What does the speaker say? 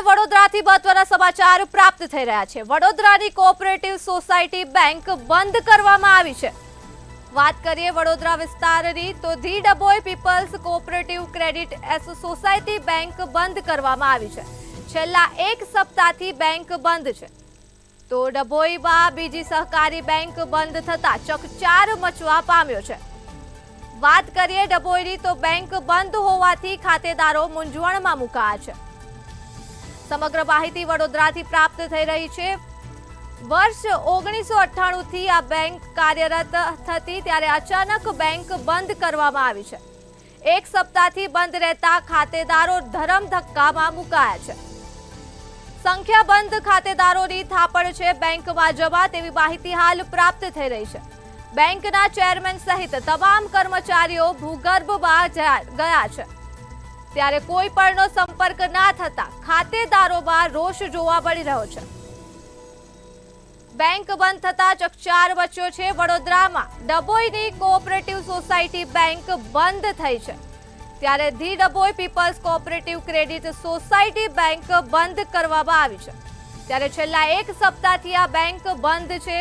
વડોદરાથી મહત્વના સમાચાર પ્રાપ્ત થઈ રહ્યા છે। વડોદરાની કોઓપરેટિવ સોસાયટી બેંક બંધ કરવામાં આવી છે। વાત કરીએ વડોદરા વિસ્તારની તો the Dabhoi people's cooperative credit society bank બંધ કરવામાં આવી છે। છેલ્લા એક સપ્તાહથી બેંક બંધ છે તો ડભોઈમાં બીજી સહકારી બેંક બંધ થતા ચકચાર મચવા પામ્યો છે। વાત કરીએ ડભોઈની તો બેંક બંધ હોવાથી ખાતેદારો મૂંઝવણમાં મુકાયા છે। સમગ્ર માહિતી વડોદરાથી પ્રાપ્ત થઈ રહી છે। વર્ષ 1998 થી આ બેંક કાર્યરત હતી ત્યારે અચાનક બેંક બંધ કરવામાં આવી છે। એક સપ્તાહથી બંધ રહેતા ખાતેદારો ધરમધક્કામાં મુકાયા છે। સંખ્યાબંધ ખાતેદારોની થાપણ છે બેંકમાં જમા તેવી માહિતી હાલ પ્રાપ્ત થઈ રહી છે। બેંકના ચેરમેન સહિત તમામ કર્મચારીઓ ભૂગર્ભમાં ગયા છે ત્યારે કોઈ પણનો સંપર્ક ના થતા ખાતેદારોમાં રોષ જોવા મળી રહ્યો છે। બેંક બંધ થતા ચકચાર મચ્યો છે। વડોદરામાં ડભોઈની કોઓપરેટિવ સોસાયટી બેંક બંધ થઈ છે ત્યારે the Dabhoi people's cooperative credit society bank બંધ કરવામાં આવી છે ત્યારે છેલ્લા એક સપ્તાહથી આ બેંક બંધ છે।